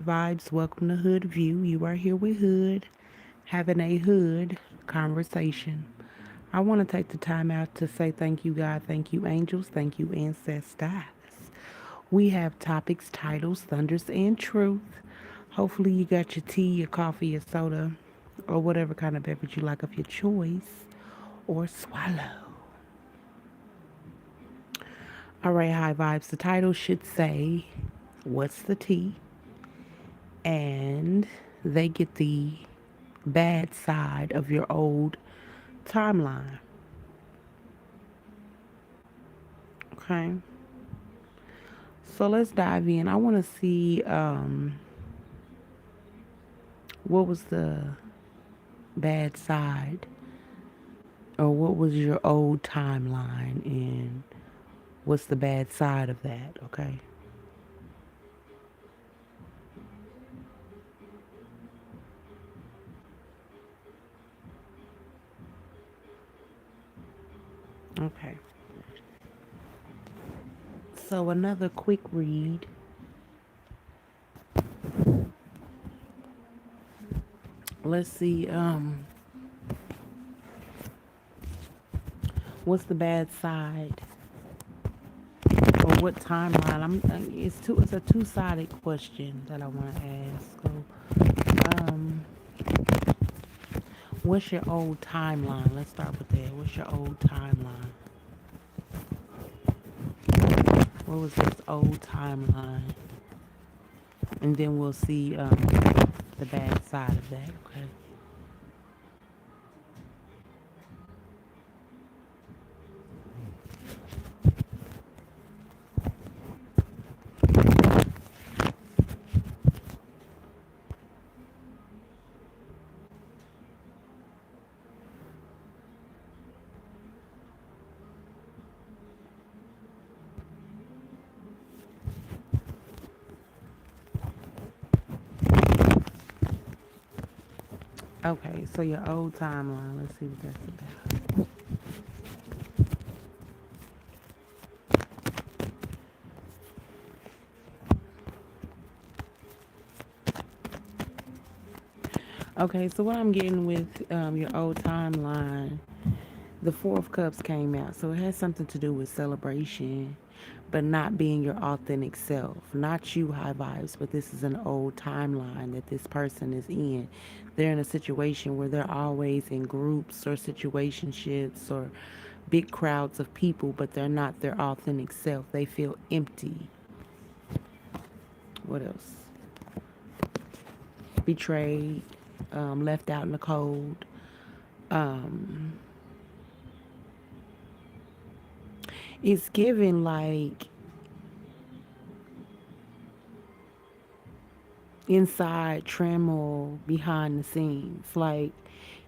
Vibes, welcome to Hood View. You are here with Hood, having a Hood conversation. I want to take the time out to say thank you, God, thank you, angels, thank you, ancestors. We have topics, titles, thunders, and truth. Hopefully, you got your tea, your coffee, your soda, or whatever kind of beverage you like of your choice, or swallow. All right, high vibes. The title should say, "What's the tea?" And they get the bad side of your old timeline. Okay. So let's dive in. I want to see what was the bad side or what was your old timeline and what's the bad side of that. Okay. Okay. So another quick read. Let's see. What's the bad side or what timeline? It's a two-sided question that I want to ask. So, what's your old timeline? Let's start with that. What's your old timeline? What was this old timeline? And then we'll see the bad side of that. Okay. Okay. So your old timeline. Let's see what that's about. Okay. So what I'm getting with your old timeline, the Four of Cups came out. So it has something to do with celebration, but not being your authentic self. Not you, high vibes, but this is an old timeline that this person is in. They're in a situation where they're always in groups or situationships or big crowds of people, but they're not their authentic self. They feel empty. What else? Betrayed, left out in the cold. Um, it's given like inside turmoil behind the scenes. Like,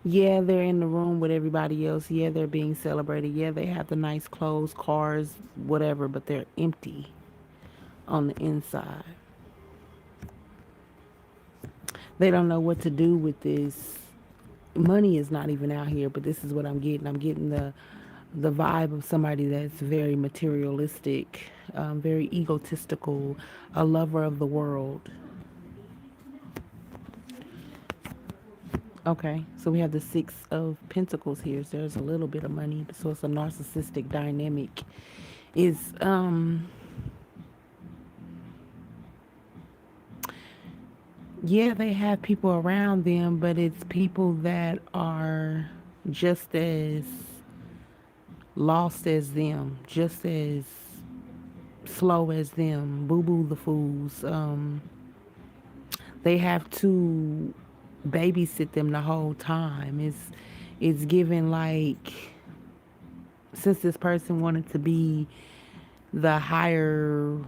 yeah, they're in the room with everybody else. Yeah, they're being celebrated. Yeah, they have the nice clothes, cars, whatever, but they're empty on the inside. They don't know what to do with this. Money is not even out here, but this is what I'm getting. I'm getting the vibe of somebody that's very materialistic, very egotistical, a lover of the world. Okay, so we have the Six of Pentacles here. So there's a little bit of money, so it's a narcissistic dynamic. Is yeah, they have people around them, but it's people that are just as lost as them, just as slow as them. Boo boo the fools. They have to babysit them the whole time. It's given like since this person wanted to be the higher,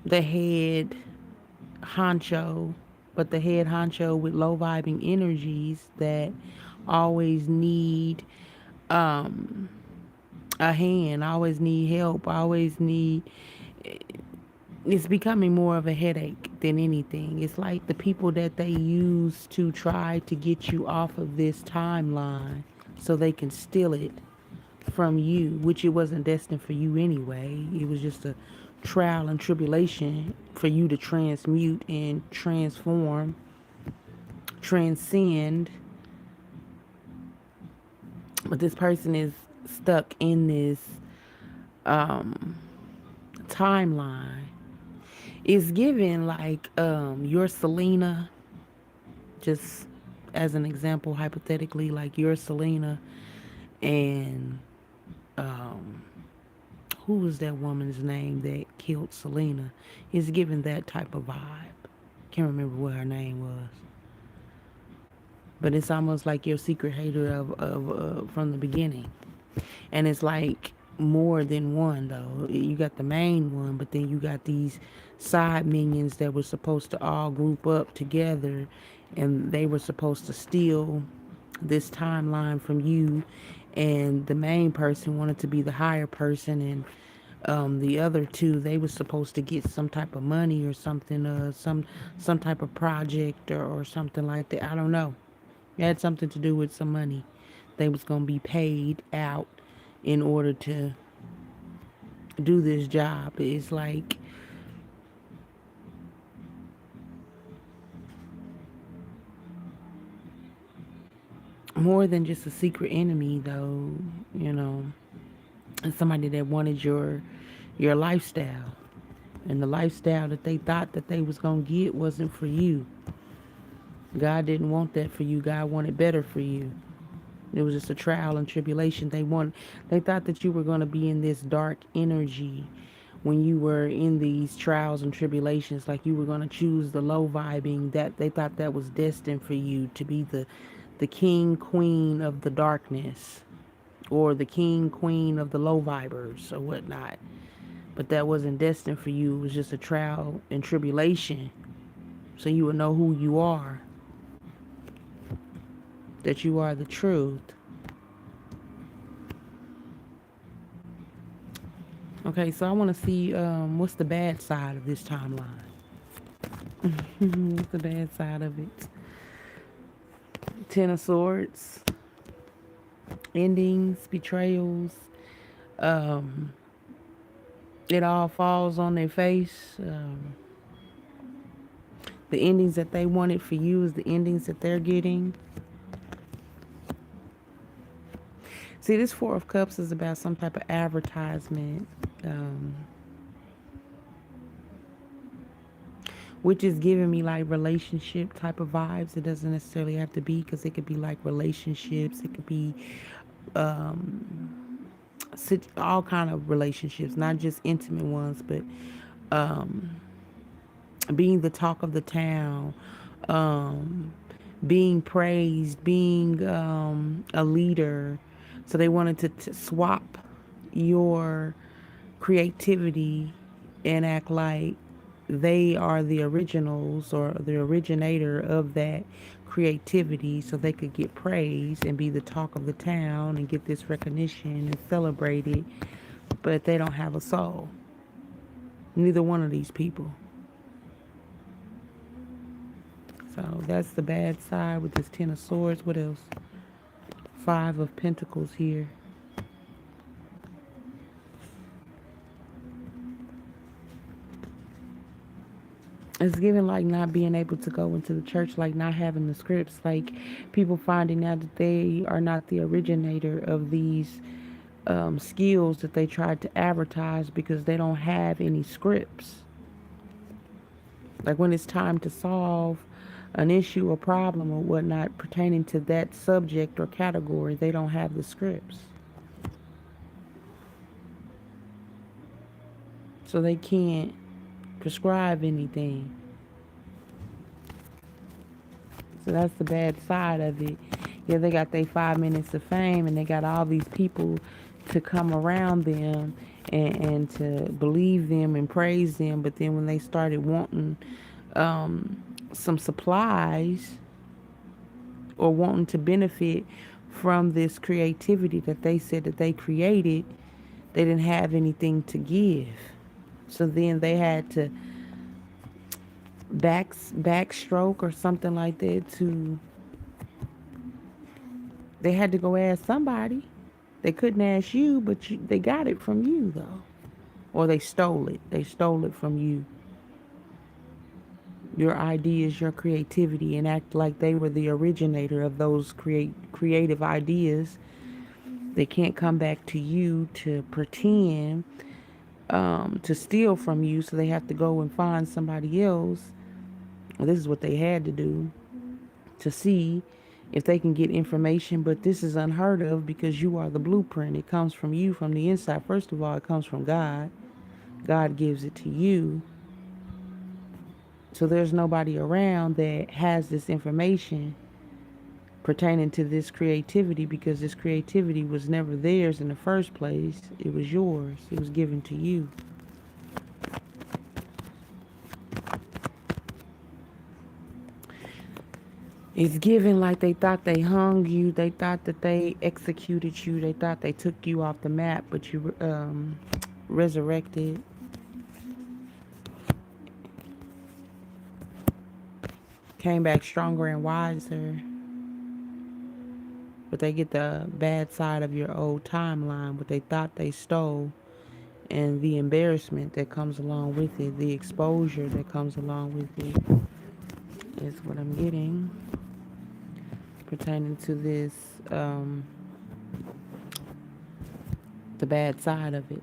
the head honcho, but the head honcho with low vibing energies that always need a hand, always need help, always need. It's becoming more of a headache than anything. It's like the people that they use to try to get you off of this timeline so they can steal it from you, which it wasn't destined for you anyway. It was just a trial and tribulation for you to transmute and transform, transcend. But this person is stuck in this timeline. It's given like your Selena, just as an example, hypothetically, like your Selena and who was that woman's name that killed Selena? It's given that type of vibe. Can't remember what her name was, but it's almost like your secret hater of from the beginning. And it's like more than one though. You got the main one, but then you got these side minions that were supposed to all group up together, and they were supposed to steal this timeline from you. And the main person wanted to be the higher person, and the other two, they were supposed to get some type of money or something, some type of project or something like that. I don't know. It had something to do with some money. They was gonna be paid out in order to do this job. It's like more than just a secret enemy, though. You know, it's somebody that wanted your lifestyle, and the lifestyle that they thought that they was gonna get wasn't for you. God didn't want that for you. God wanted better for you. It was just a trial and tribulation. They thought that you were going to be in this dark energy when you were in these trials and tribulations, like you were going to choose the low vibing, that they thought that was destined for you to be the king queen of the darkness, or the king queen of the low vibers or whatnot. But that wasn't destined for you. It was just a trial and tribulation, so you would know who you are, that you are the truth. Okay, so I want to see what's the bad side of this timeline. What's the bad side of it? Ten of Swords, endings, betrayals. Um, it all falls on their face. The endings that they wanted for you is the endings that they're getting. See, this Four of Cups is about some type of advertisement, which is giving me like relationship type of vibes. It doesn't necessarily have to be, because it could be like relationships. It could be all kind of relationships, not just intimate ones, but being the talk of the town, um, being praised, being a leader. So they wanted to swap your creativity and act like they are the originals or the originator of that creativity, so they could get praised and be the talk of the town and get this recognition and celebrate it. But they don't have a soul. Neither one of these people. So that's the bad side with this Ten of Swords. What else? Five of Pentacles here. It's given like not being able to go into the church, like not having the scripts, like people finding out that they are not the originator of these skills that they tried to advertise, because they don't have any scripts. Like when it's time to solve an issue or problem or whatnot pertaining to that subject or category, they don't have the scripts. So they can't prescribe anything. So that's the bad side of it. Yeah, they got their 5 minutes of fame, and they got all these people to come around them and to believe them and praise them. But then when they started wanting some supplies, or wanting to benefit from this creativity that they said that they created, they didn't have anything to give. So then they had to backstroke or something like that, to they had to go ask somebody. They couldn't ask you, but they got it from you though. or they stole it. They stole it from you, your ideas, your creativity, and act like they were the originator of those creative ideas. They can't come back to you to pretend to steal from you, so they have to go and find somebody else. Well, this is what they had to do to see if they can get information, but this is unheard of because you are the blueprint. It comes from you from the inside. First of all, it comes from God. God gives it to you. So there's nobody around that has this information pertaining to this creativity, because this creativity was never theirs in the first place. It was yours. It was given to you. It's given like they thought they hung you. They thought that they executed you. They thought they took you off the map, but you resurrected. Came back stronger and wiser. But they get the bad side of your old timeline, what they thought they stole, and the embarrassment that comes along with it, the exposure that comes along with it, is what I'm getting pertaining to this, the bad side of it.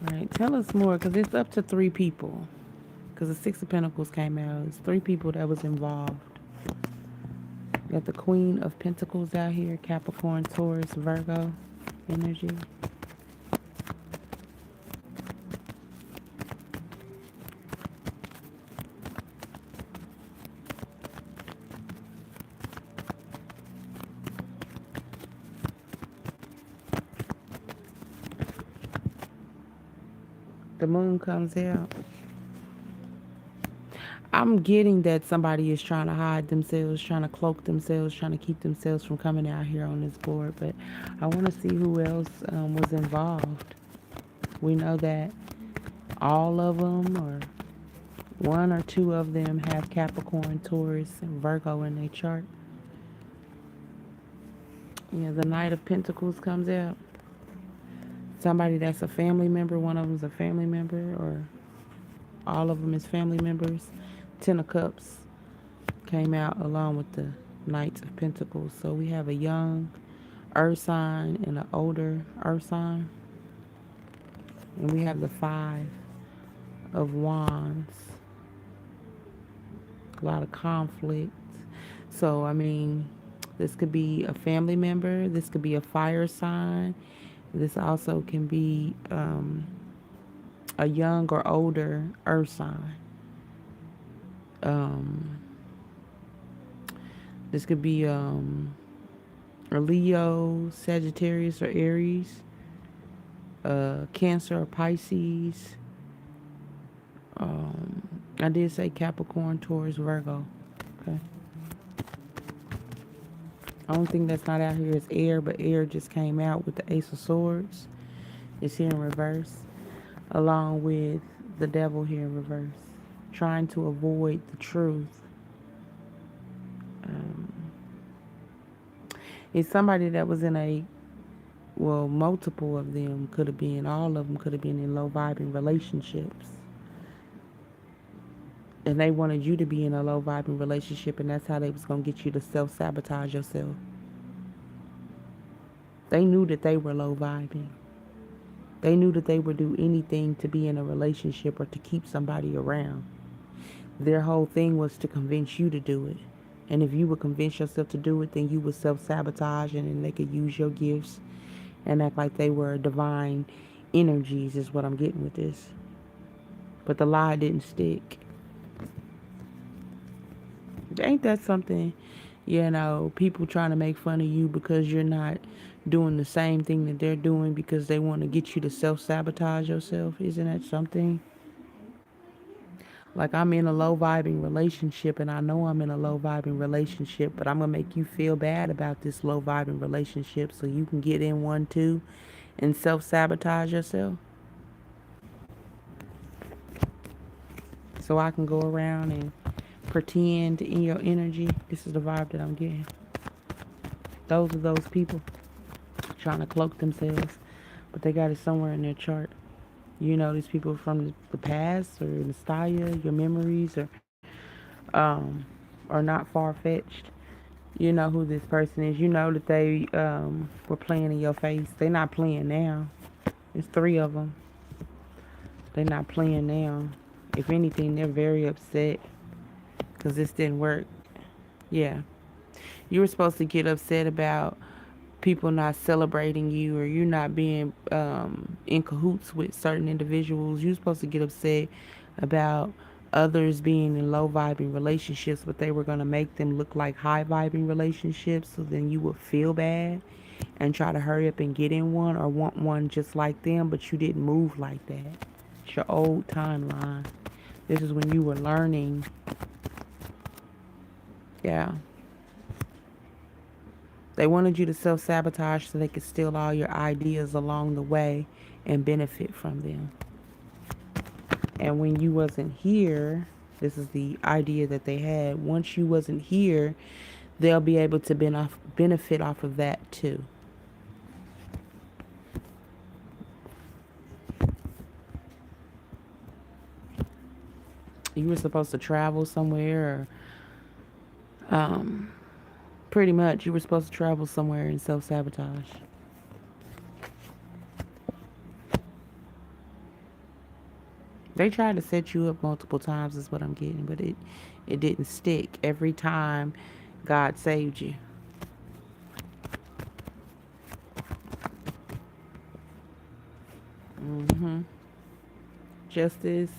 All right, tell us more, because it's up to three people. Because the Six of Pentacles came out. It's three people that was involved. You got the Queen of Pentacles out here, Capricorn, Taurus, Virgo energy. The Moon comes out. I'm getting that somebody is trying to hide themselves, trying to cloak themselves, trying to keep themselves from coming out here on this board. But I want to see who else was involved. We know that all of them, or one or two of them, have Capricorn, Taurus, and Virgo in their chart. Yeah, the Knight of Pentacles comes out. Somebody that's a family member. One of them's a family member, or all of them is family members. Ten of Cups came out along with the Knights of Pentacles. So we have a young earth sign and an older earth sign. And we have the Five of Wands. A lot of conflict. So, I mean, this could be a family member. This could be a fire sign. This also can be a young or older earth sign. This could be a Leo, Sagittarius, or Aries, Cancer or Pisces. I did say Capricorn, Taurus, Virgo. Okay. Only thing that's not out here is air, but air just came out with the Ace of Swords. It's here in reverse, along with the Devil here in reverse, trying to avoid the truth. It's somebody that was in multiple of them could have been, all of them could have been in low vibing relationships. And they wanted you to be in a low vibing relationship, and that's how they was going to get you to self-sabotage yourself. They knew that they were low vibing. They knew that they would do anything to be in a relationship or to keep somebody around. Their whole thing was to convince you to do it. And if you would convince yourself to do it, then you would self-sabotage, and then they could use your gifts and act like they were divine energies, is what I'm getting with this. But the lie didn't stick. Ain't that something? People trying to make fun of you because you're not doing the same thing that they're doing, because they want to get you to self-sabotage yourself. Isn't that something? Like, I'm in a low vibing relationship, and I know I'm in a low vibing relationship, but I'm going to make you feel bad about this low vibing relationship so you can get in one too and self-sabotage yourself. So I can go around and pretend in your energy. This is the vibe that I'm getting. Those are those people trying to cloak themselves, but they got it somewhere in their chart. You know, these people from the past or nostalgia, your memories um, are not far fetched. You know who this person is. You know that they were playing in your face. They're not playing now. It's three of them. They're not playing now. If anything, they're very upset because this didn't work. Yeah. You were supposed to get upset about people not celebrating you or you not being in cahoots with certain individuals. You're supposed to get upset about others being in low vibing relationships, but they were going to make them look like high vibing relationships. So then you would feel bad and try to hurry up and get in one or want one just like them, but you didn't move like that. It's your old timeline. This is when you were learning. Yeah. They wanted you to self sabotage so they could steal all your ideas along the way and benefit from them. And when you wasn't here, this is the idea that they had. Once you wasn't here, they'll be able to benefit off of that too. You were supposed to travel somewhere, or pretty much you were supposed to travel somewhere and self sabotage. They tried to set you up multiple times, is what I'm getting, but it didn't stick. Every time God saved you. hmm Justice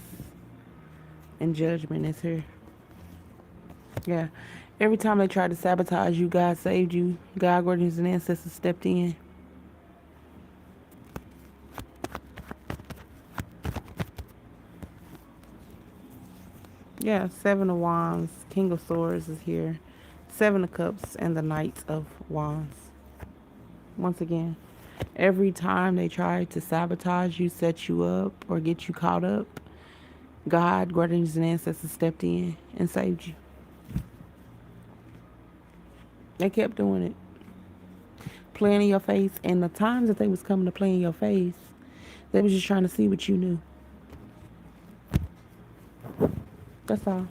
and judgment is here. Yeah. Every time they tried to sabotage you, God saved you. God, guardians, and ancestors stepped in. Yeah, Seven of Wands, King of Swords is here. Seven of Cups and the Knight of Wands. Once again, every time they tried to sabotage you, set you up, or get you caught up, God, guardians, and ancestors stepped in and saved you. They kept doing it, playing in your face. And the times that they was coming to play in your face, they was just trying to see what you knew. That's all.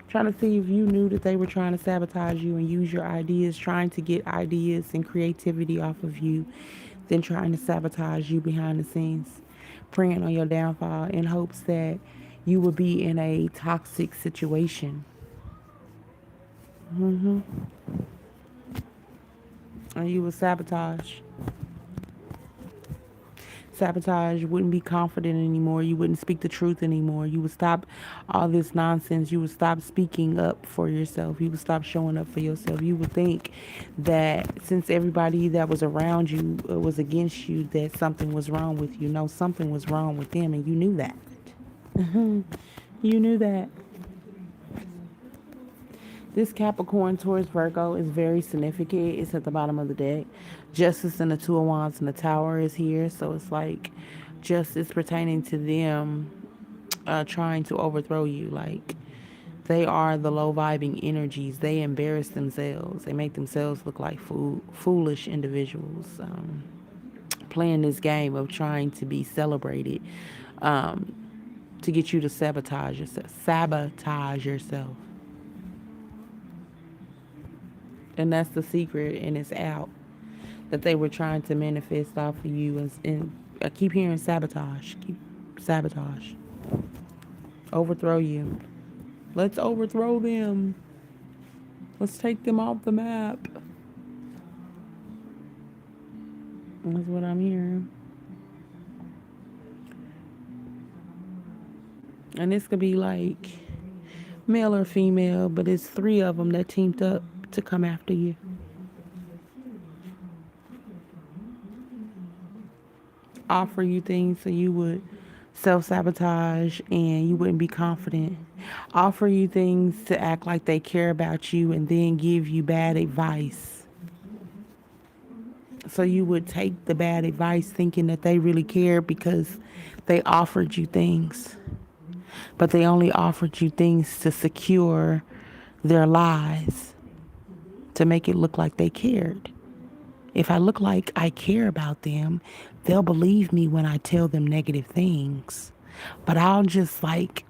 Trying to see if you knew that they were trying to sabotage you and use your ideas, trying to get ideas and creativity off of you, then trying to sabotage you behind the scenes, preying on your downfall in hopes that you would be in a toxic situation. And you would sabotage. You wouldn't be confident anymore. You wouldn't speak the truth anymore. You would stop all this nonsense. You would stop speaking up for yourself. You would stop showing up for yourself. You would think that since everybody that was around you was against you, that something was wrong with you. No, something was wrong with them, and you knew that. You knew that. This Capricorn, Taurus, Virgo is very significant. It's at the bottom of the deck. Justice and the Two of Wands and the Tower is here. So it's like justice pertaining to them trying to overthrow you. Like they are the low vibing energies. They embarrass themselves. They make themselves look like foolish individuals. Playing this game of trying to be celebrated to get you to sabotage yourself. Sabotage yourself. And that's the secret, and it's out that they were trying to manifest off of you. And I keep hearing sabotage. Keep sabotage. Overthrow you. Let's overthrow them. Let's take them off the map. That's what I'm hearing. And this could be like male or female, but it's three of them that teamed up to come after you. Offer you things so you would self sabotage and you wouldn't be confident. Offer you things to act like they care about you and then give you bad advice. So you would take the bad advice thinking that they really care because they offered you things. but they only offered you things to secure their lies, to make it look like they cared. If I look like I care about them, they'll believe me when I tell them negative things. But I'll just like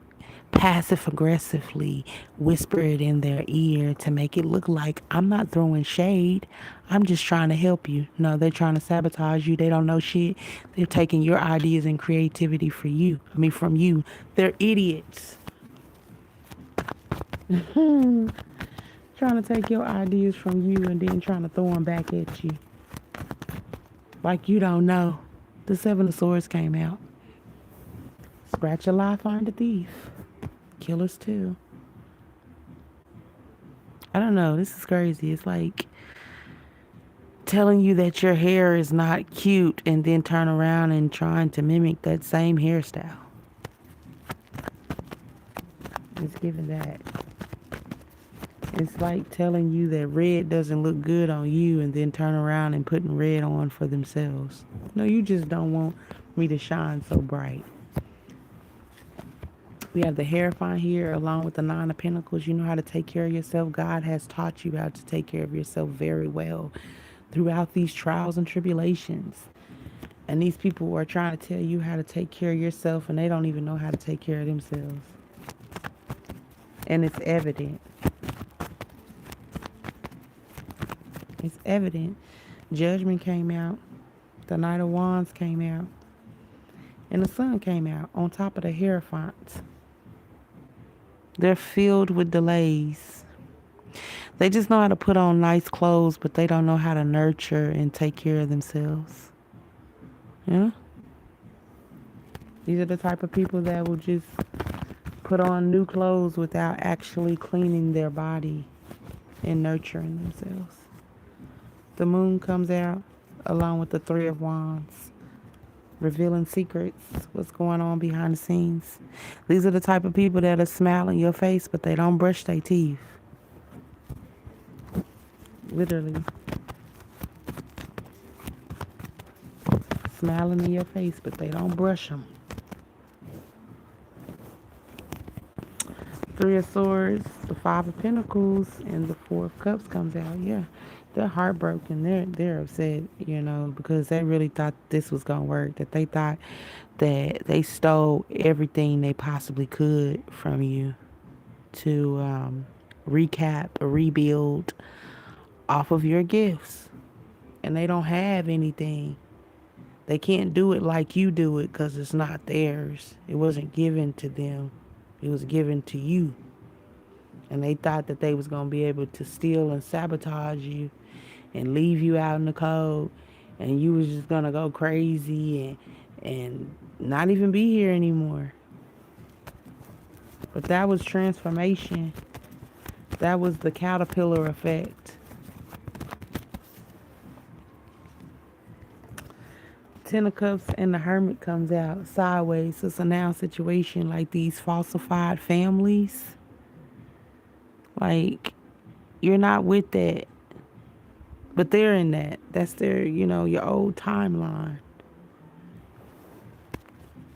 passive aggressively whisper it in their ear to make it look like I'm not throwing shade. I'm just trying to help you. No, they're trying to sabotage you. They don't know shit. They're taking your ideas and creativity for you. I mean, from you. They're idiots. Trying to take your ideas from you and then trying to throw them back at you. Like you don't know. The Seven of Swords came out. Scratch a lie, find a thief. Killers too. I don't know. This is crazy. It's like telling you that your hair is not cute and then turn around and trying to mimic that same hairstyle. It's giving that. It's like telling you that red doesn't look good on you and then turn around and putting red on for themselves. No, you just don't want me to shine so bright. We have the Hierophant here along with the Nine of Pentacles. You know how to take care of yourself. God has taught you how to take care of yourself very well throughout these trials and tribulations. And these people are trying to tell you how to take care of yourself and they don't even know how to take care of themselves. And it's evident. It's evident. Judgment came out. The Knight of Wands came out. And the Sun came out on top of the Hierophants. They're filled with delays. They just know how to put on nice clothes, but they don't know how to nurture and take care of themselves. You know? These are the type of people that will just put on new clothes without actually cleaning their body and nurturing themselves. The Moon comes out along with the Three of Wands, revealing secrets, what's going on behind the scenes. These are the type of people that'll smile in your face, but they don't brush their teeth. Literally. Smiling in your face, but they don't brush them. Three of Swords, the Five of Pentacles, and the Four of Cups comes out. Yeah, they're heartbroken. They're upset, you know, because they really thought this was gonna work. That they thought that they stole everything they possibly could from you to recap or rebuild off of your gifts, and they don't have anything. They can't do it like you do it because it's not theirs. It wasn't given to them. It was given to you. And they thought that they was going to be able to steal and sabotage you and leave you out in the cold. And you was just going to go crazy and not even be here anymore. But that was transformation. That was the caterpillar effect. Ten of Cups and the Hermit comes out sideways. It's a now situation like these falsified families. Like, you're not with that. But they're in that. That's their, you know, your old timeline.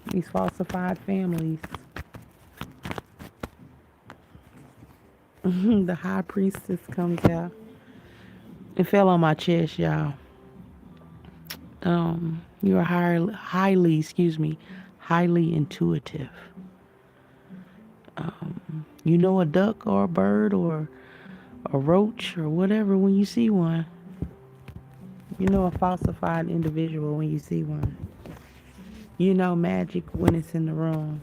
These falsified families. The High Priestess comes out. It fell on my chest, y'all. You are highly intuitive. You know a duck or a bird or a roach or whatever when you see one. You know a falsified individual when you see one. You know magic when it's in the room.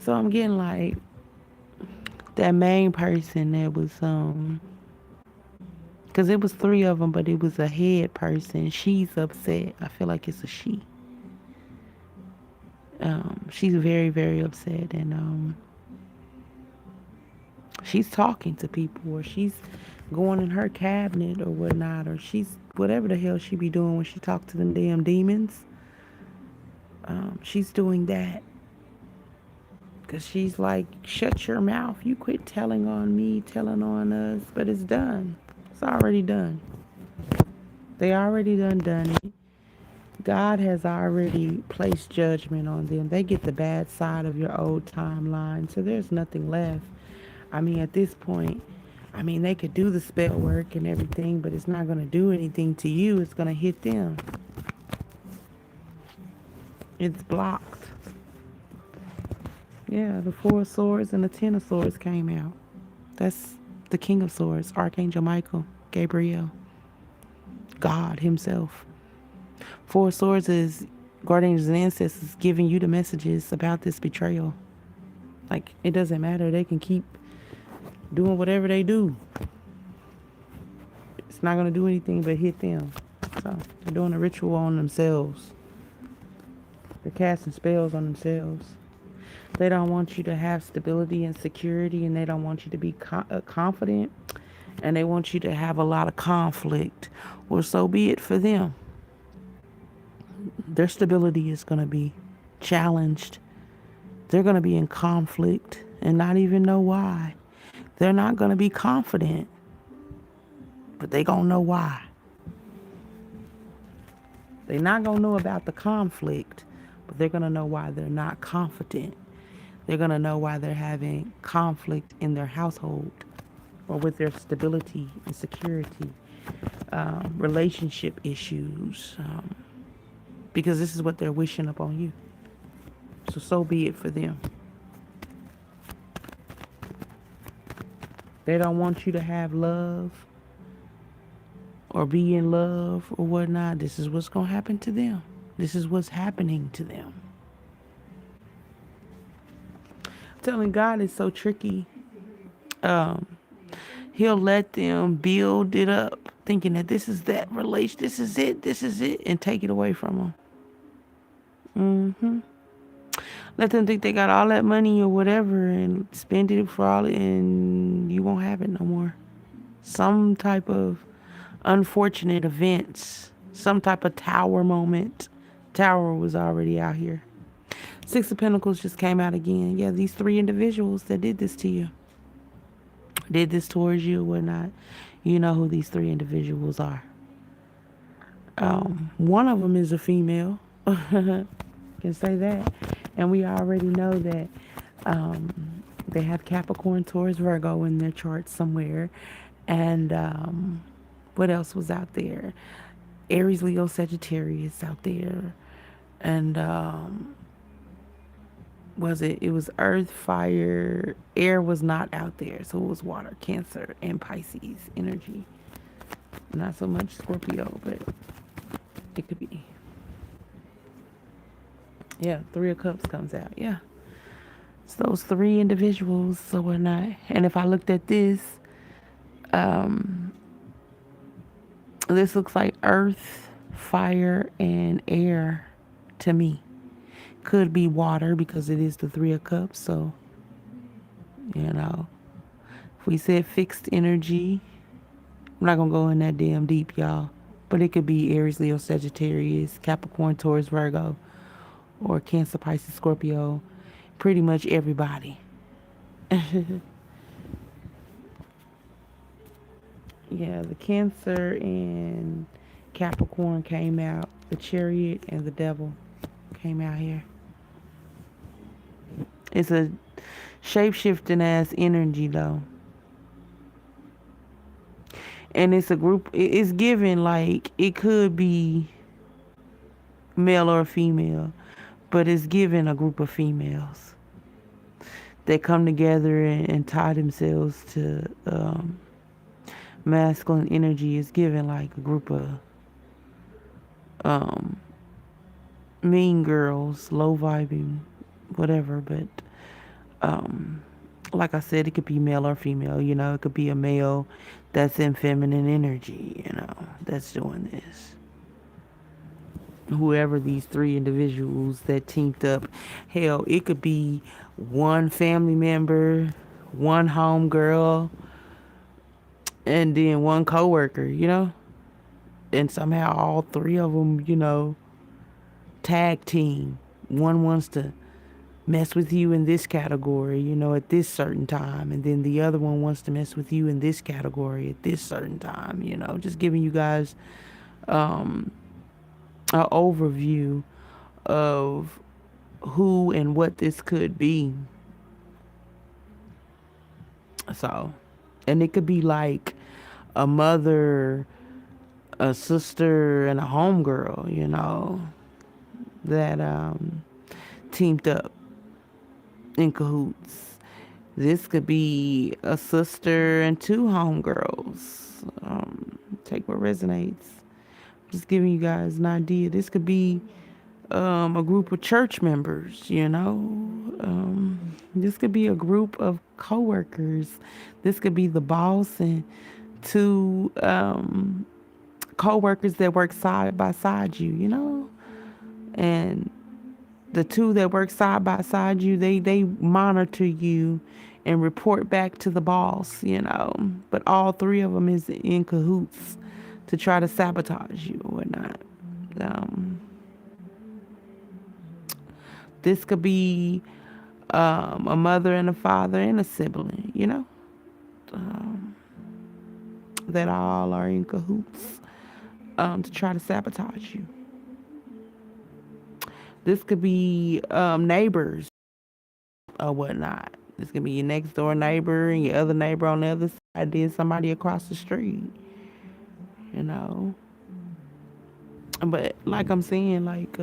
So I'm getting like that main person that was because it was three of them, but it was a head person. She's upset. I feel like it's a she. She's very, very upset, and she's talking to people, or she's going in her cabinet or whatnot, or she's whatever the hell she be doing when she talks to them damn demons. She's doing that because she's like, shut your mouth. You quit telling on me, telling on us, but it's done. It's already done. They already done it. God has already placed judgment on them. They get the bad side of your old timeline, so there's nothing left. I mean, at this point, I mean, they could do the spell work and everything, but it's not going to do anything to you. It's going to hit them. It's blocked. Yeah, the Four of Swords and the Ten of Swords came out. That's the King of Swords, Archangel Michael, Gabriel, God Himself. Four of Swords is guardians and ancestors giving you the messages about this betrayal. Like, it doesn't matter. They can keep doing whatever they do. It's not going to do anything but hit them. So, they're doing a ritual on themselves. They're casting spells on themselves. They don't want you to have stability and security, and they don't want you to be confident, and they want you to have a lot of conflict. Well, so be it for them. Their stability is going to be challenged. They're going to be in conflict and not even know why. They're not going to be confident, but they going to know why. They're not going to know about the conflict, but they're going to know why they're not confident. They're going to know why they're having conflict in their household or with their stability and security, relationship issues, because this is what they're wishing upon you. So be it for them. They don't want you to have love or be in love or whatnot. This is what's going to happen to them. This is what's happening to them. Telling God is so tricky. He'll let them build it up, thinking that this is that relation, this is it, and take it away from them. Let them think they got all that money or whatever and spend it for all, and you won't have it no more. Some type of unfortunate events, some type of tower moment. Tower was already out here. Six of Pentacles just came out again. Yeah, these three individuals that did this to you, did this towards you or whatnot. You know who these three individuals are. One of them is a female. Can say that. And we already know that they have Capricorn, Taurus, Virgo in their chart somewhere. And what else was out there? Aries, Leo, Sagittarius out there. And it was earth, fire, air was not out there. So it was water, Cancer, and Pisces energy. Not so much Scorpio, but it could be. Yeah, Three of Cups comes out. Yeah. It's those three individuals, so whatnot. And if I looked at this, this looks like earth, fire, and air to me. Could be water because it is the Three of Cups. So, if we said fixed energy, I'm not going to go in that damn deep, y'all. But it could be Aries, Leo, Sagittarius, Capricorn, Taurus, Virgo, or Cancer, Pisces, Scorpio. Pretty much everybody. Yeah, the Cancer and Capricorn came out. The Chariot and the Devil came out here. It's a shape-shifting ass energy though. And it's a group, it's given like it could be male or female, but it's given a group of females that come together and tie themselves to masculine energy. Is given like a group of mean girls, low vibing, whatever. But like I said, it could be male or female. It could be a male that's in feminine energy. That's doing this. Whoever these three individuals that teamed up, hell, it could be one family member, one home girl, and then one coworker, and somehow all three of them, tag team. One wants to mess with you in this category, at this certain time, and then the other one wants to mess with you in this category at this certain time, just giving you guys an overview of who and what this could be. So, and it could be like a mother, a sister, and a homegirl, that teamed up in cahoots. This could be a sister and two homegirls. Take what resonates. Just giving you guys an idea. This could be a group of church members. This could be a group of coworkers. This could be the boss and two coworkers that work side by side you. And the two that work side by side you, they monitor you and report back to the boss. But all three of them is in cahoots to try to sabotage you or whatnot. Um, this could be a mother and a father and a sibling, that all are in cahoots to try to sabotage you. This could be neighbors or whatnot. This could be your next door neighbor and your other neighbor on the other side, then somebody across the street, you know. But like I'm saying, like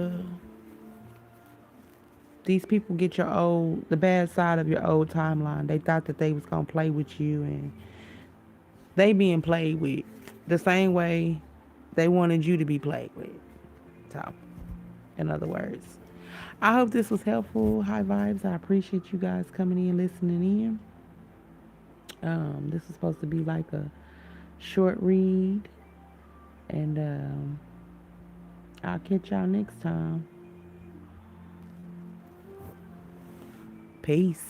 these people get the bad side of your old timeline. They thought that they was gonna play with you, and they being played with the same way they wanted you to be played with. So, in other words, I hope this was helpful. High vibes. I appreciate you guys coming in, listening in. This is supposed to be like a short read, and I'll catch y'all next time. Peace.